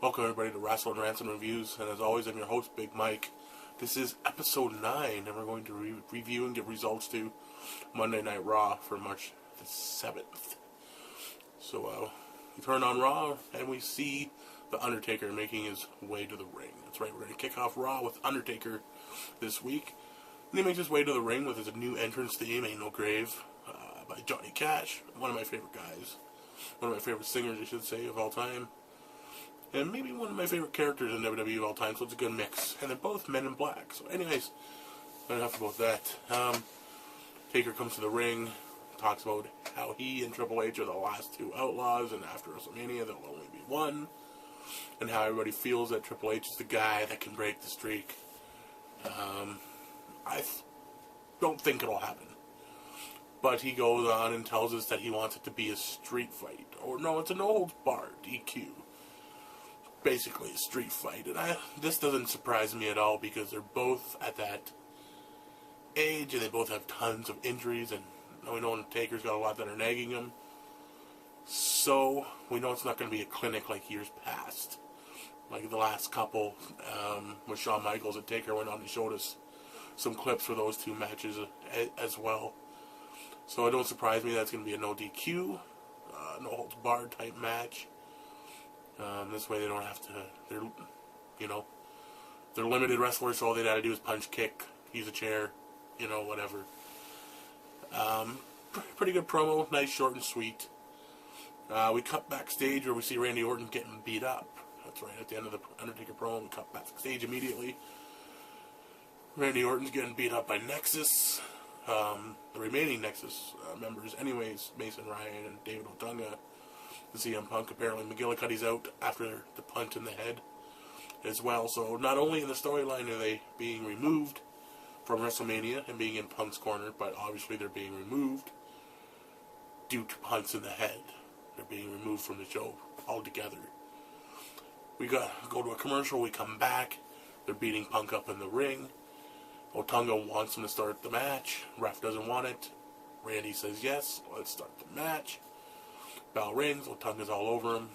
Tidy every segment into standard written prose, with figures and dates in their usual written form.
Welcome everybody to RasslinRantsandReviews, and as always I'm your host, Big Mike. This is episode 9, and we're going to review and give results to Monday Night Raw for March the 7th. So, we turn on Raw, and we see The Undertaker making his way to the ring. That's right, we're going to kick off Raw with Undertaker this week. And he makes his way to the ring with his new entrance theme, Ain't No Grave, by Johnny Cash, one of my favorite guys. One of my favorite singers, I should say, of all time. And maybe one of my favorite characters in WWE of all time, so it's a good mix. And they're both men in black. So anyways, enough about that. Taker comes to the ring, talks about how he and Triple H are the last two outlaws, and after WrestleMania there'll only be one. And how everybody feels that Triple H is the guy that can break the streak. I don't think it'll happen. But he goes on and tells us that he wants it to be a street fight. Or no, it's a no-holds-barred, DQ. Basically a street fight. And this doesn't surprise me at all because they're both at that age and they both have tons of injuries. And we know Taker's got a lot that are nagging him. So we know it's not going to be a clinic like years past. Like the last couple with Shawn Michaels and Taker went on and showed us some clips for those two matches as well. So it don't surprise me that's going to be a no DQ, no holds barred type match. This way they don't have to, they're limited wrestlers, so all they got to do is punch, kick, use a chair, whatever. Pretty good promo, nice, short and sweet. We cut backstage where we see Randy Orton getting beat up. That's right, at the end of the Undertaker promo, we cut backstage immediately. Randy Orton's getting beat up by Nexus. The remaining Nexus members, anyways, Mason Ryan and David Otunga. The CM Punk, apparently McGillicuddy's out after the punt in the head as well. So not only in the storyline are they being removed from WrestleMania and being in Punk's corner, but obviously they're being removed due to punts in the head. They're being removed from the show altogether. We go to a commercial, we come back, they're beating Punk up in the ring. Otunga wants him to start the match. Ref doesn't want it. Randy says yes, let's start the match. Bell rings, Otunga's all over him.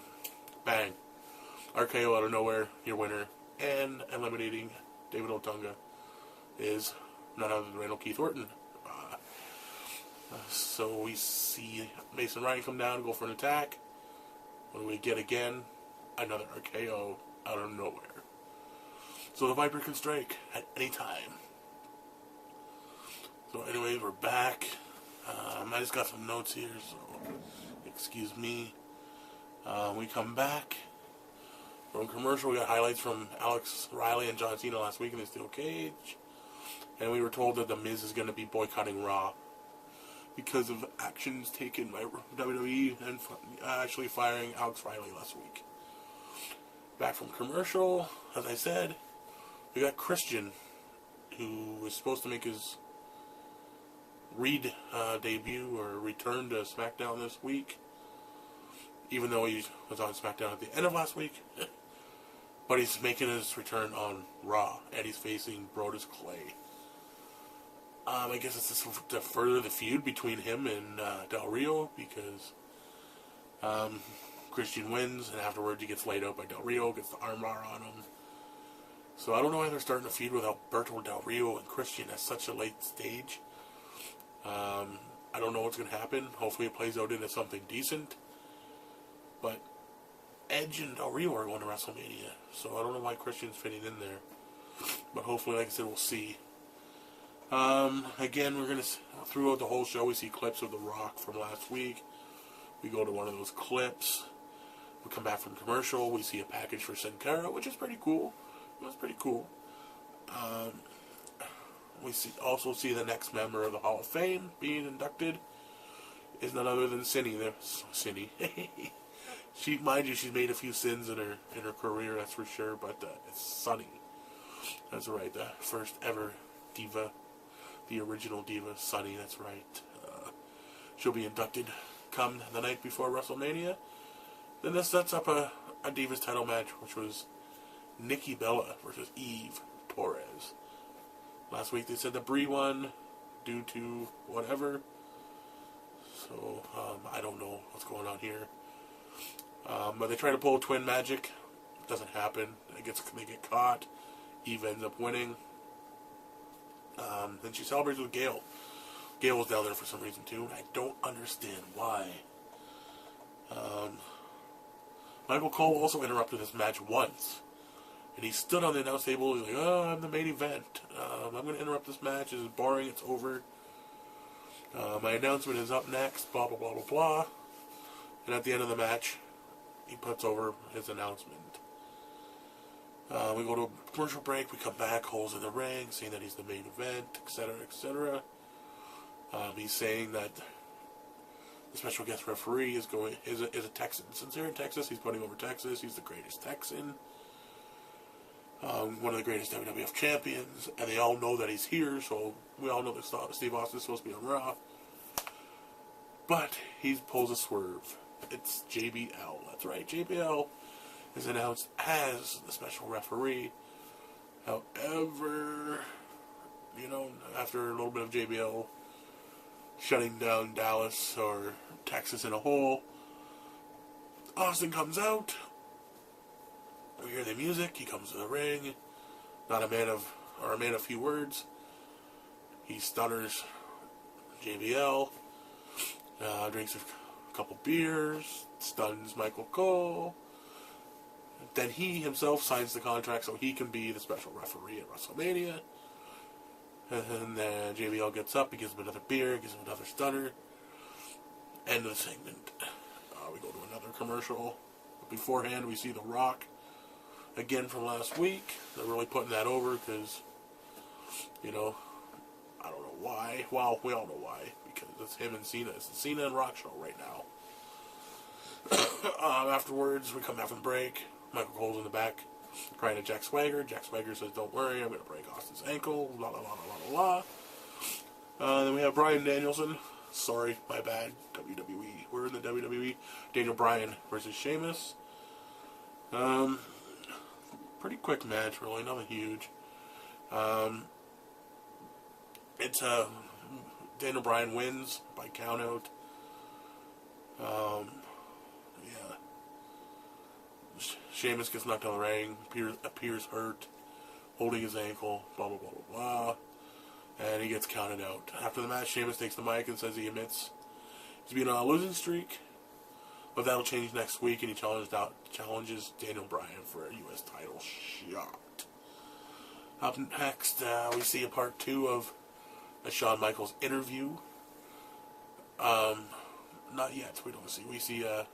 Bang. RKO out of nowhere, your winner. And eliminating David Otunga is none other than Randall Keith Orton. So we see Mason Ryan come down and go for an attack. When we get again, another RKO out of nowhere. So the Viper can strike at any time. So anyway, we're back. I just got some notes here, so excuse me. We come back from commercial. We got highlights from Alex Riley and John Cena last week in the steel cage. And we were told that The Miz is going to be boycotting Raw because of actions taken by WWE and actually firing Alex Riley last week. Back from commercial, as I said, we got Christian, who was supposed to make his debut or return to SmackDown this week, even though he was on SmackDown at the end of last week. But he's making his return on Raw, and he's facing Brodus Clay. I guess it's just to further the feud between him and Del Rio, because Christian wins, and afterwards he gets laid out by Del Rio, gets the armbar on him. So I don't know why they're starting a feud with Alberto Del Rio and Christian at such a late stage. I don't know what's going to happen. Hopefully it plays out into something decent. But Edge and Del Rio are going to WrestleMania, so I don't know why Christian's fitting in there. But hopefully, like I said, we'll see. Again, we're going to, throughout the whole show, we see clips of The Rock from last week. We go to one of those clips. We come back from commercial. We see a package for Sin Cara, which is pretty cool. It was pretty cool. We also see the next member of the Hall of Fame being inducted is none other than Cindy. Cindy. Mind you, she's made a few sins in her career, that's for sure. But it's Sunny. That's right. The first ever diva, the original diva, Sunny. That's right. She'll be inducted come the night before WrestleMania. Then this sets up a Divas title match, which was Nikki Bella versus Eve Torres. Last week they said the Brie won due to whatever. So, I don't know what's going on here. But they try to pull twin magic. doesn't happen. They get caught. Eve ends up winning. Then she celebrates with Gail. Gail was down there for some reason too, and I don't understand why. Michael Cole also interrupted this match once. And he stood on the announce table. He's like, "Oh, I'm the main event. I'm going to interrupt this match. It's boring. It's over. My announcement is up next. Blah, blah, blah, blah, blah." And at the end of the match, he puts over his announcement. We go to a commercial break. We come back. Cole's in the ring, saying that he's the main event, etc., etc. He's saying that the special guest referee is a Texan. Since they're in Texas, he's putting over Texas. He's the greatest Texan. One of the greatest WWF champions, and they all know that he's here, so we all know that Steve Austin's supposed to be on Raw. But he pulls a swerve. It's JBL. That's right, JBL is announced as the special referee. However, after a little bit of JBL shutting down Dallas or Texas in a whole, Austin comes out. We hear the music. He comes to the ring. Not a man of few words. He stunners JBL. Drinks a couple beers. Stuns Michael Cole. Then he himself signs the contract so he can be the special referee at WrestleMania. And then JBL gets up. He gives him another beer. Gives him another stunner. End of the segment. We go to another commercial. Beforehand, we see The Rock. Again from last week. They're really putting that over because, I don't know why. Well, we all know why. Because it's him and Cena. It's the Cena and Rock show right now. Afterwards, we come back from the break. Michael Cole's in the back crying to Jack Swagger. Jack Swagger says, "Don't worry, I'm going to break Austin's ankle." Blah, blah, blah, blah, blah, blah. Then we have Bryan Danielson. Sorry, my bad. WWE. We're in the WWE. Daniel Bryan versus Sheamus. Pretty quick match, really, nothing huge. It's Daniel Bryan wins by countout. Yeah. Sheamus gets knocked out of the ring, appears hurt, holding his ankle, blah, blah, blah, blah, blah. And he gets counted out. After the match, Sheamus takes the mic and says he admits he's been on a losing streak. But that'll change next week, and he challenges Daniel Bryan for a U.S. title shot. Up next, we see a part 2 of a Shawn Michaels interview. Not yet. We don't see. We see a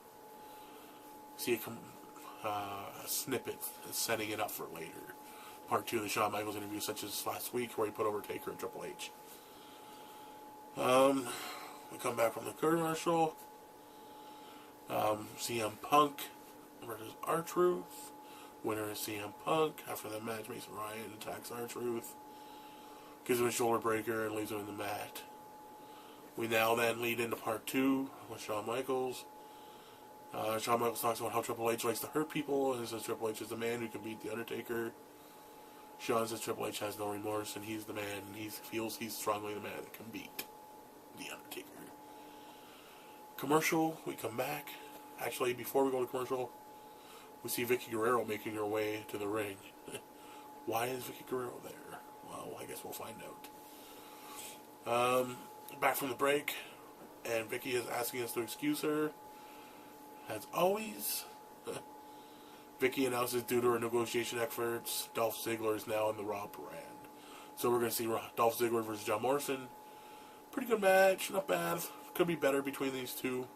snippet setting it up for later. Part 2 of the Shawn Michaels interview, such as last week, where he put over Taker and Triple H. We come back from the commercial. CM Punk versus R-Truth. Winner is CM Punk. After the match, Mason Ryan attacks R-Truth, gives him a shoulder breaker, and leaves him in the mat. We now then lead into part 2 with Shawn Michaels. Shawn Michaels talks about how Triple H likes to hurt people, and says Triple H is the man who can beat The Undertaker. Shawn says Triple H has no remorse, and he's the man, and he feels he's strongly the man that can beat The Undertaker. Commercial, we come back. Actually, before we go to commercial, we see Vicky Guerrero making her way to the ring. Why is Vicky Guerrero there? Well, I guess we'll find out. Back from the break, and Vicky is asking us to excuse her. As always, Vicky announces due to her negotiation efforts, Dolph Ziggler is now in the Raw brand. So we're going to see Dolph Ziggler versus John Morrison. Pretty good match, not bad. Could be better between these two.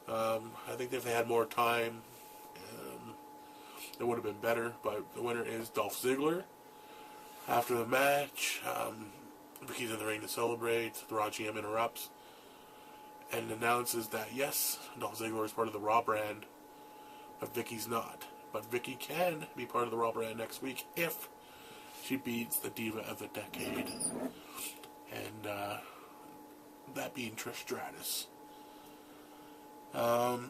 I think if they had more time, it would have been better. But the winner is Dolph Ziggler. After the match, Vicky's in the ring to celebrate. The Raw GM interrupts and announces that yes, Dolph Ziggler is part of the Raw brand, but Vicky's not. But Vicky can be part of the Raw brand next week if she beats the Diva of the Decade. And that being Trish Stratus. More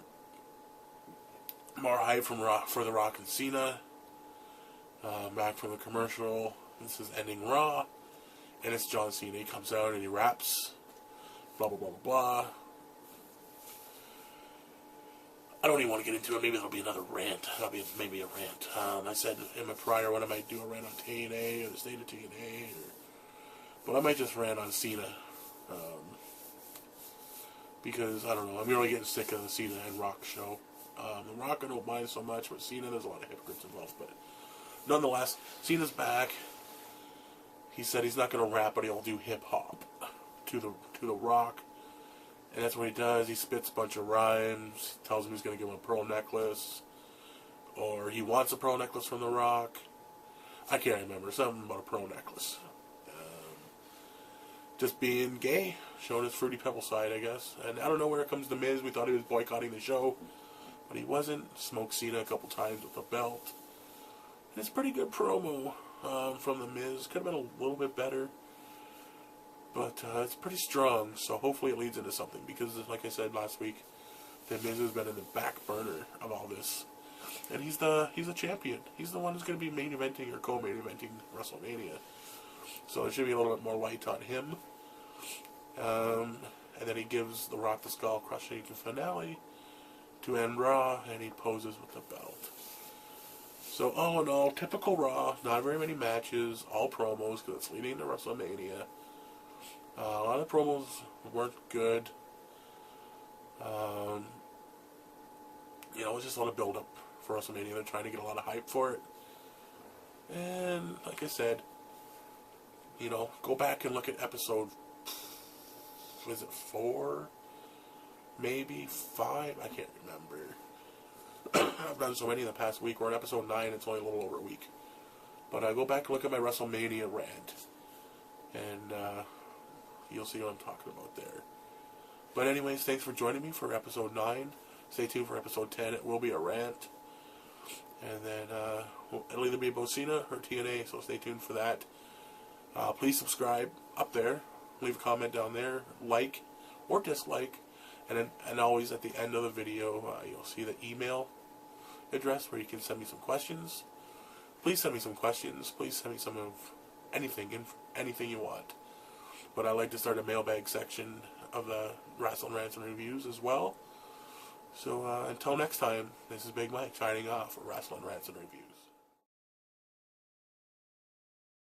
hype for The Rock and Cena. Back from the commercial. This is ending Raw. And it's John Cena. He comes out and he raps. Blah, blah, blah, blah, blah. don't even want to get into it. Maybe that'll be another rant. That'll be maybe a rant. I said in my prior one I might do a rant on TNA or the state of TNA, but I might just rant on Cena. Because, I don't know, I'm really getting sick of the Cena and Rock show. The Rock I don't mind so much, but Cena, there's a lot of hypocrites involved. But nonetheless, Cena's back. He said he's not going to rap, but he'll do hip-hop to the Rock. And that's what he does. He spits a bunch of rhymes, tells him he's going to give him a pearl necklace. Or he wants a pearl necklace from the Rock. I can't remember. Something about a pearl necklace. Just being gay, showing his Fruity Pebble side, I guess. And I don't know where it comes to Miz. We thought he was boycotting the show, but he wasn't. Smoked Cena a couple times with the belt. And it's a pretty good promo from the Miz. Could have been a little bit better, but it's pretty strong. So hopefully it leads into something, because, like I said last week, the Miz has been in the back burner of all this, and he's the champion. He's the one who's going to be main eventing or co-main eventing WrestleMania. So it should be a little bit more light on him. And then he gives The Rock the skull crushing finale to end Raw, and he poses with the belt. So all in all, typical Raw. Not very many matches, all promos, because it's leading to WrestleMania. A lot of promos weren't good. You know, it was just a lot of build-up for WrestleMania. They're trying to get a lot of hype for it. And like I said, you know, go back and look at episode, was it 4? Maybe 5? I can't remember. I've done so many in the past week. We're on episode 9. It's only a little over a week. But I go back and look at my WrestleMania rant, and you'll see what I'm talking about there. But anyways, thanks for joining me for episode 9. Stay tuned for episode 10. It will be a rant. And then it'll either be about Cena or TNA, so stay tuned for that. Please subscribe up there, leave a comment down there, like or dislike, and always at the end of the video you'll see the email address where you can send me some questions. Please send me some questions. Please send me some of anything you want. But I'd like to start a mailbag section of the Wrestling Rants and Reviews as well. So until next time, this is Big Mike signing off for Wrestling Rants and Reviews.